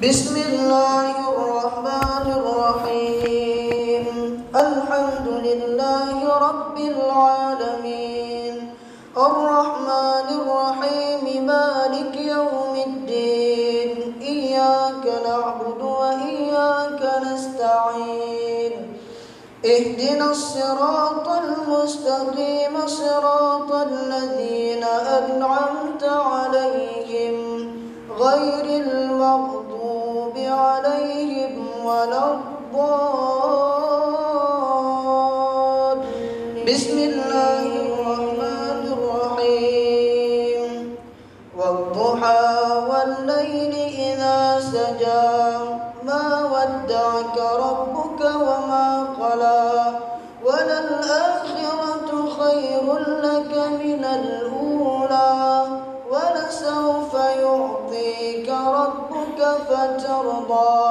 بسم الله الرحمن الرحيم. الحمد لله رب العالمين، الرحمن الرحيم، مالك يوم الدين. إياك نعبد وإياك نستعين. اهدنا الصراط المستقيم، صراط الذين أنعمت عليهم غير المغضوب عليهم ولا الضالين. بسم الله الرحمن الرحيم. والضحى والليل إذا سجى، ما ودعك ربك وما قلى، وللآخرة خير لك من الأولى، ولسوف يعطيك ربك فترضى.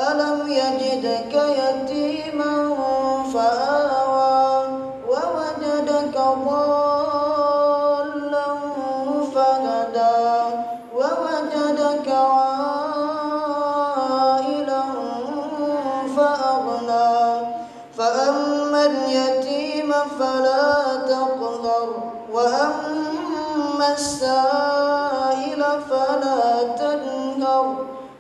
ألم يجدك يتيما فآوى، ووجدك ضالا فهدى، ووجدك عائلا فأغنى. فأما اليتيم فلا تقهر، وأما السائل فلا تنهر،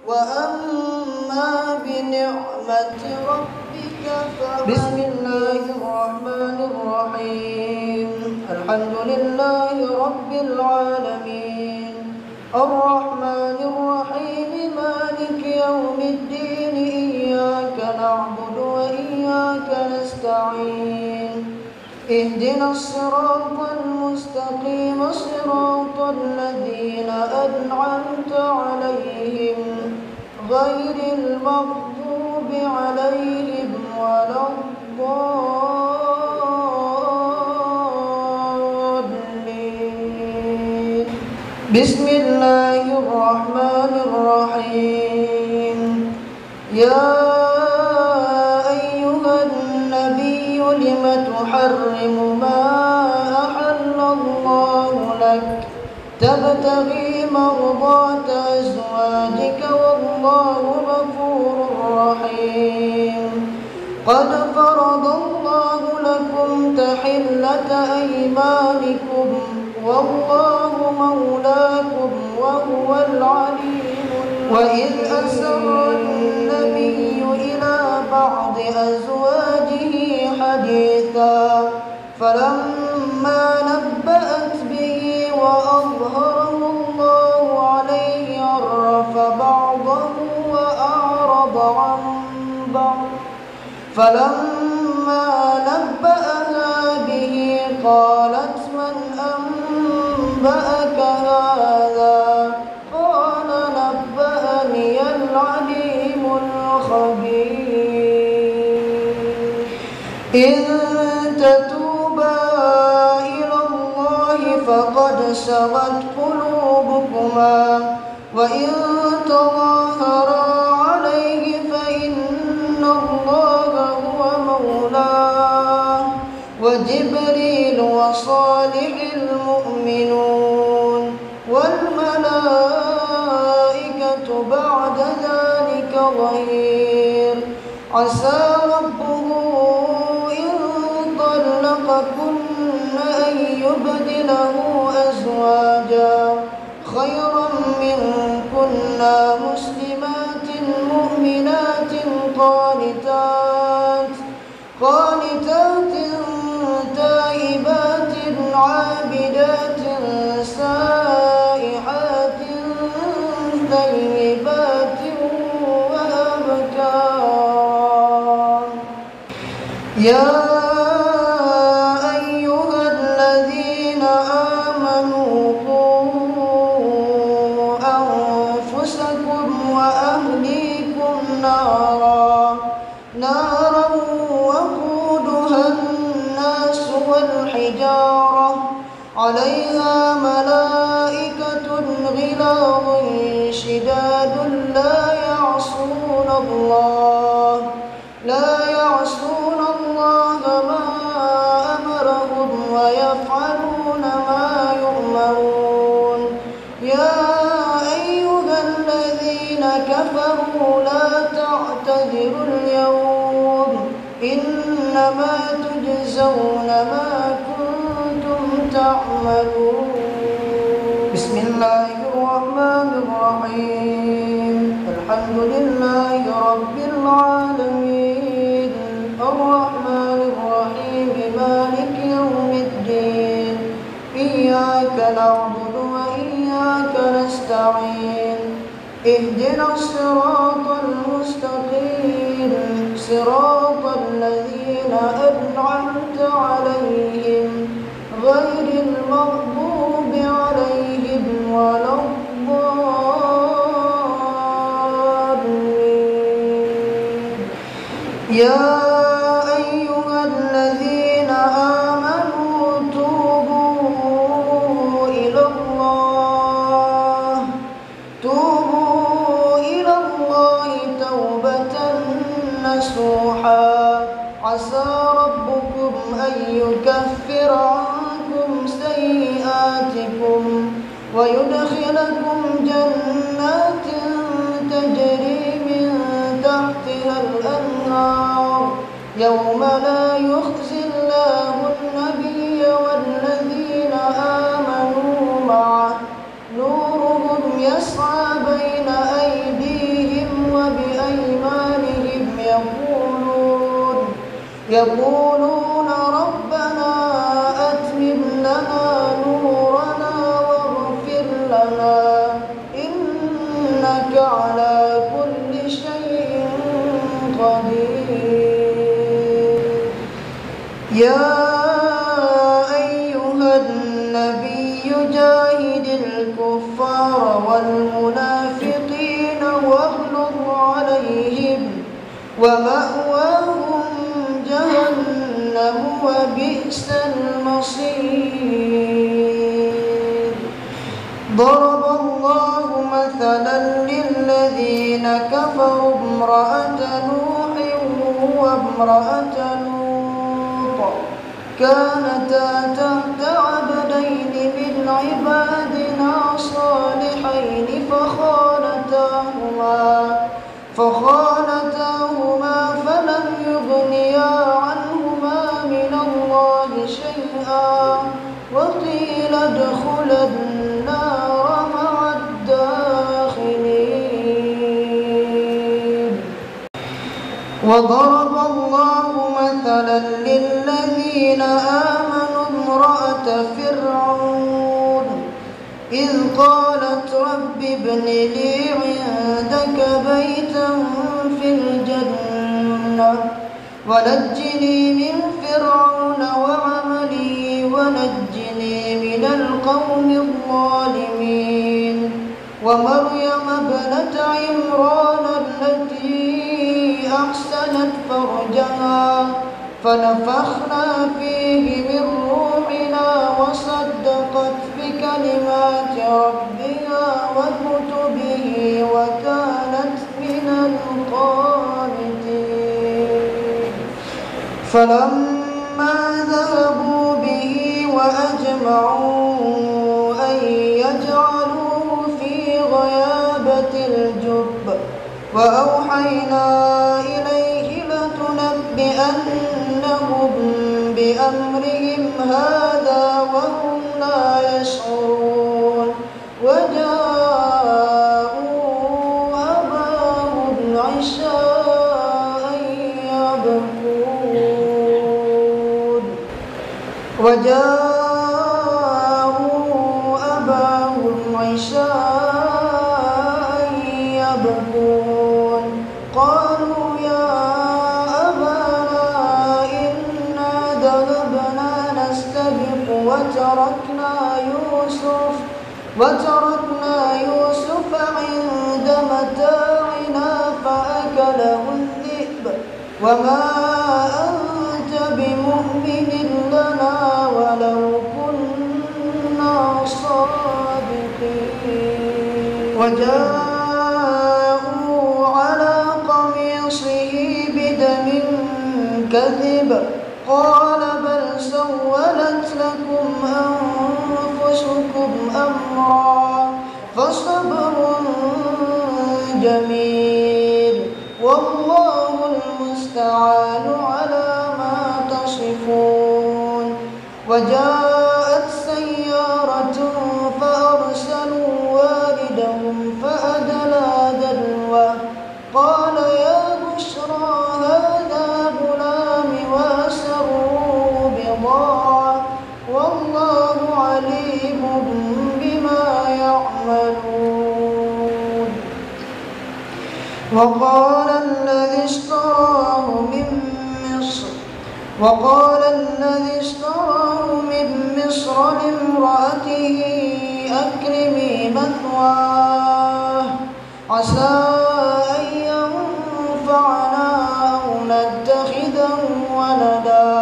وأما بنعمة ربك فحدث. بسم الله الرحمن الرحيم. الحمد لله رب العالمين، الرحمن الرحيم، مالك يوم الدين. إياك نعبد وإياك نستعين. اهدنا الصراط المستقيم، صراط الذين أنعمت عليهم غير المغضوب عليهم ولا الضالين. بسم الله الرحمن الرحيم. يا أيها النبي لم تحرم ما أحل الله لك، تبتغي مرضات أزواجك والله غفور رحيم. قد فرض الله لكم تحلة أيمانكم، والله مولاكم وهو العليم. وإذ أسر النبي إلى بعض أزواجه حديثا، فلما نبأت به وأظهره الله عليه عرف بعضه وأعرض عن بعض. فلما نبأها به قالت من أنبأك هذا؟ قال نبأني العليم الخبير. إن تتوبا إلى الله فقد سغت قلوبكما، وإن تظاهرا عليه فإن الله هو مولاه، وجبريل وصالح المؤمنون والملائكة بعد ذلك ظهير. عسى ربه إن طلقكن أن يبدله أزواجا خيرا منكن، مسلمات مؤمنات قانتات تائبات عابدات سائحات ثيبات وأبكارا. يا أيها الذين آمنوا قوا أنفسكم وأهليكم نارا وقودها الناس والحجارة، عليها ملائكة غلاظ شداد لا يعصون الله ما أمرهم ويفعلون ما يؤمرون. يا أيها الذين كفروا لا تعتذروا اليوم إنما تجزون ما كنتم تعملون. بسم الله الرحمن الرحيم. الحمد لله رب العالمين الرحمن الرحيم مالك يوم الدين إياك نعبد وإياك نستعين اهدنا الصراط المستقيم صراط الذين أنعمت عليهم غير المغضوب عليهم ولا الضالين. يا أيها الذين آمنوا توبوا إلى الله توبة نصوحا عسى ربكم أن يكفر عنكم سيئاتكم ويدخلكم جنات تجري من تحتها الأنهار يوم لا يخزي الله النبي والذين آمنوا معه نورهم يسعى بين أيديهم وبأيمانهم يقولون ربنا أتمم لنا نورنا واغفر لنا إنك على كل شيء قدير. يا أيها النبي جاهد الكفار والمنافقين واغلظ عليهم ومأواهم جهنم وبئس المصير. ضرب الله مثلا للذين كفروا امرأة نوح وامرأة لوط كانتا تحت عبدين من عبادنا صالحين فخانتاهما فلم يغنيا عنهما من الله شيئا وقيل ادخلا النار مع الداخلين. وضرب الله مثلا للذين آمنوا امرأة فرعون إذ قالت رب ابن لي عندك بيتا في الجنة ونجني من فرعون وعمله ونجني من القوم الظالمين. ومريم ابنة عمران التي أحسنت فرجها فنفخنا فيه من روحنا وصدقت بكلمات ربها وكتبه وكانت من القانتين. فلما ذهبوا به وأجمعوا أن يجعلوه في غيابة الجب وأوحينا إليه لتنبئنهم بأمرهم هذا وهم لا يشعرون. وجاءوا أباهم عشاء يبكون قالوا يا أبانا إنا ذهبنا نستبق وتركنا يوسف عند متاعنا فأكله الذئب وما أنت بمؤمن لنا ولو كنا صادقين. وجاءوا على قميصه بدم كذب قال بل سولت لكم أنفسكم أمرا فصبر جميل جميل والله المستعان على ما تصفون. وجاءت سيارة فأرسلوا واردهم فأدلى دلوه قال يا بشرى هذا غلام وأسروه بضاعة والله عليم بما يعملون. وقال الذي اشتراه من مصر لامرأته أكرمي مثواه عسى أن ينفعنا أو نتخذه ولدا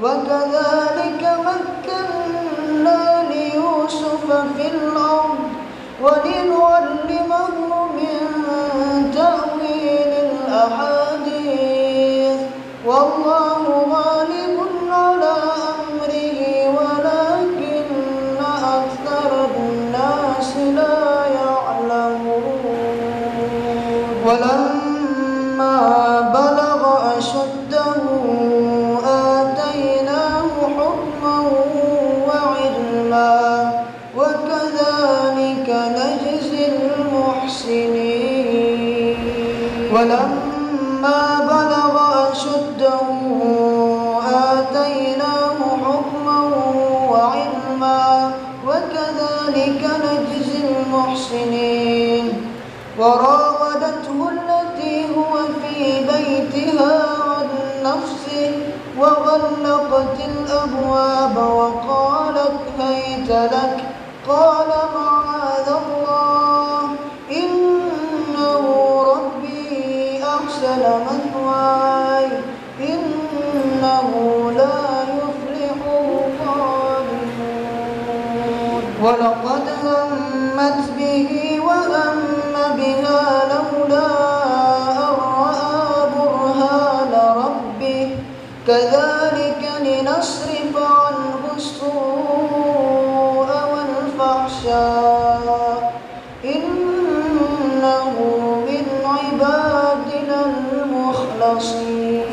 وكذلك مكنا ليوسف في الأرض ولنعلمه من تأويل الأحاديث والله غالب على أمره ولكن أكثر الناس لا يعلمون. ولما بلغ أشده آتيناه حكما وعلما وكذلك نجزي المحسنين. ولما بلغ أشده آتيناه حكما وعلما وكذلك نجزي المحسنين. وراودته التي هو في بيتها عن نفسه وغلقت الأبواب وقالت هيت لك قال معاذ الله إنه ربي أحسن مثواي إنه لا يفلح الظالمون. ولقد همت به وهم بها لولا أن رأى برهان ربه كذلك لنصرف عنه السوء والفحشاء إنه من عبادنا المخلصين.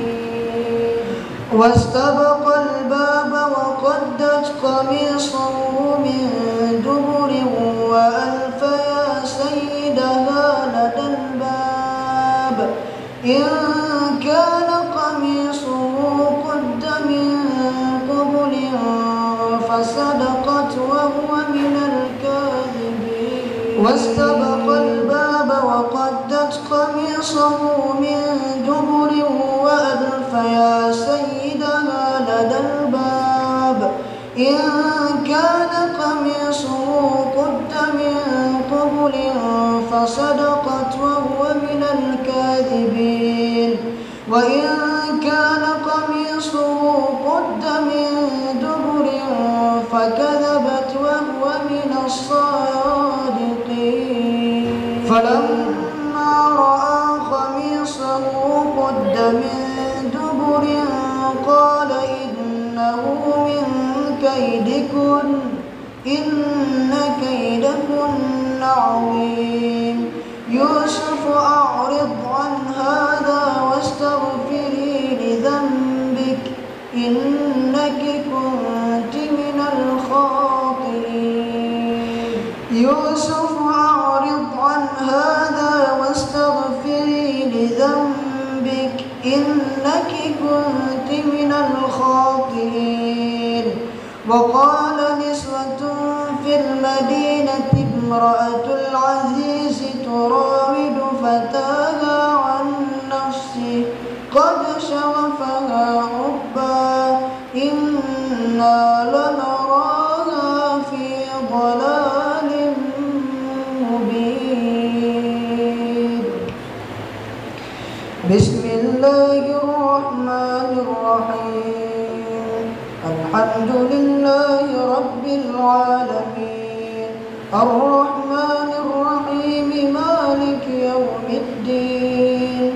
واستبق الباب وقدت قميصه من دبر وألف يا سيدها لدى الباب إن كان قميصه قد من قبل فصدقت وهو من الكاذبين. واستبق الباب وقدت قميصه من دبر وألف يا سيدها لدى الباب إن كان قميصه قد من قبل فصدقت وهو من الكاذبين. وإن كان قميصه قد من دبر فكذبت وهو من الصادقين. فلما رأى قميصه قد من دبر قال إنه من كيدكن إن كيدكن عظيم. يوسف أعرض عن هذا واستغفري لذنبك إنك كنت من الخاطئين. يوسف أعرض عن هذا واستغفري لذنبك إنك كنت من الخاطئين. وقال نسوة في المدينة امرأة العزيز تراود فتاها عن نفسه قد شغفها حبا إنا لنراها في ضلال مبين. بسم الله الرحمن الرحيم الحمد لله رب العالمين الرحمن الرحيم مالك يوم الدين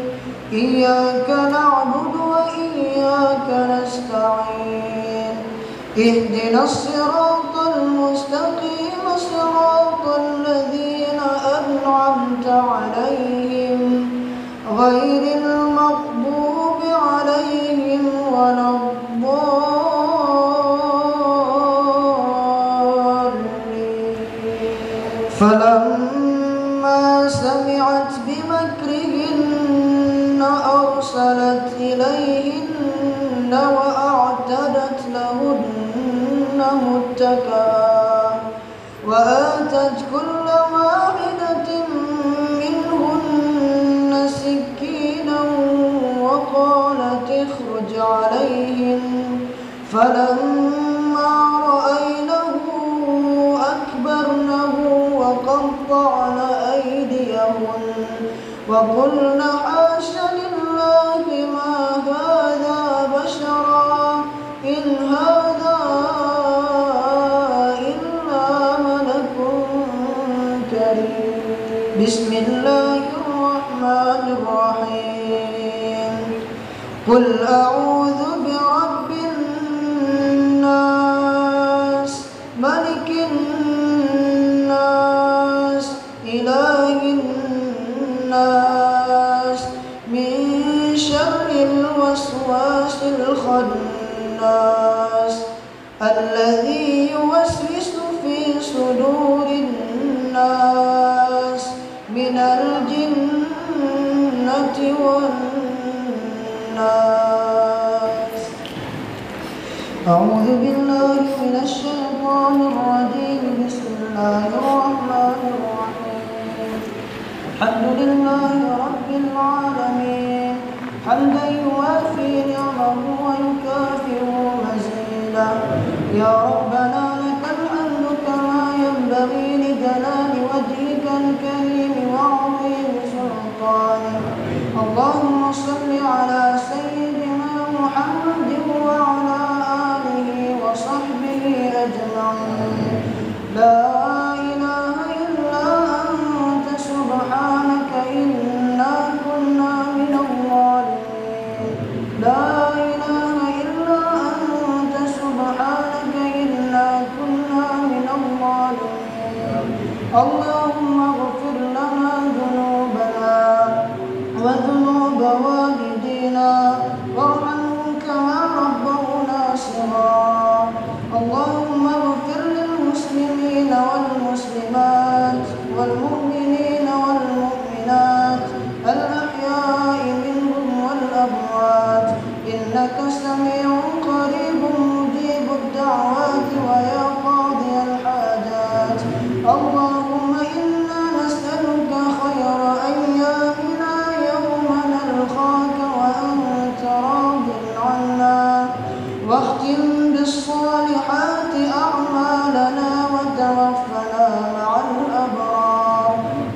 إياك نعبد وإياك نستعين اهدنا الصراط المستقيم صراط الذين أنعمت عليهم غير المغضوب عليهم ولا الضالين. فلما سمعت بمكرهن أرسلت إليهن وأعتدت لهن متكئا وآتت كل واحدة منهن سكينا وقالت اخرج عليهن فلما رأينه أكبرنه وقطعن أيديهن وقلن حاش لله ما هذا بشرا إن هذا إلا ملك كريم. بسم الله الرحمن الرحيم. قل أعوذ برب الناس ملك الناس إله الناس من شر الوسواس الخناس الذي يوسوس في صدور الناس من الجنة والناس. أعوذ بالله من الشيطان الرجيم. بسم الله الرحمن الرحيم. الحمد لله رب العالمين حمدا يوافي نعمه ويكافئ مزيدا. يا ربنا لك الحمد كما ينبغي لجلال وجهك الكريم وعظيم سلطانك. اللهم صل على سيدنا محمد وعلى آله وصحبه أجمعين. لا إله إلا أنت سبحانك إنا كنا من الظالمين. لا إله إلا أنت سبحانك إنا كنا من الظالمين. اللهم اغفر لنا ذنوبنا وذنوب والدينا وارحمهم كما ربونا صغارا. اللهم اغفر للمسلمين والمسلمات والمؤمنين والمؤمنات الأحياء منهم والأموات إنك سميع قريب مجيب الدعوات ويا قاضي الحاجات. اللهم إنا نسألك خير أيامنا يوم نلقاك وأنت راض عنا واختم بالصالحات أعمالنا وتوفنا مع الأبرار.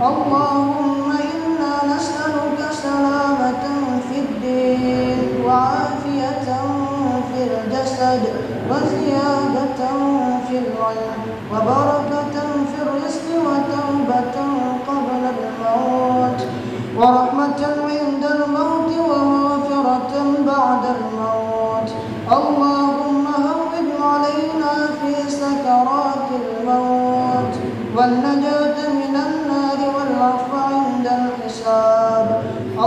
اللهم إنا نسألك سلامة في الدين وعافية في الجسد وزيادة في العلم وبركة في الرزق وتوبة قبل الموت ورحمة عند الموت ومغفرة بعد الموت. اللهم هون علينا في سكرات الموت والنجاة من النار والعفو عند الحساب.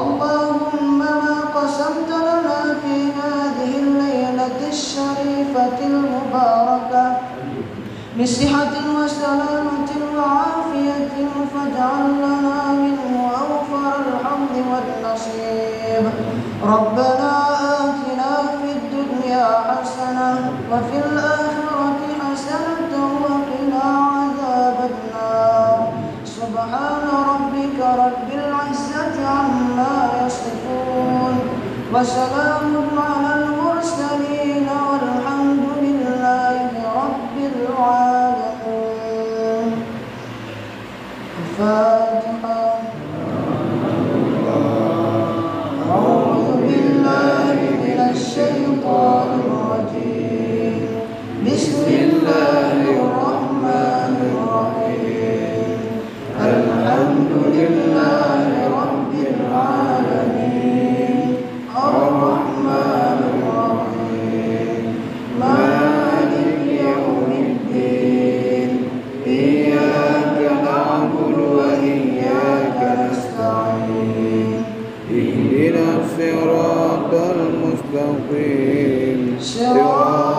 اللهم ما قسمت لنا في هذه الليلة الشريفة المباركة من صحة وسلامة وعافية فاجعل لنا منه أوفر الحظ والنصيب. ربنا آتنا في الدنيا حسنة وفي الآخرة حسنة وقنا عذاب النار. سبحان ربك رب العزة عما يصفون وسلام على المرسلين والحمد لله رب العالمين. الفاتحة. أعوذ بالله من الشيطان الرجيم. بسم الله الرحمن الرحيم. الحمد لله رب العالمين الرحمن الرحيم مالك يوم الدين. إياك نعبد وإياك اهدنا الصراط المستقيم صراط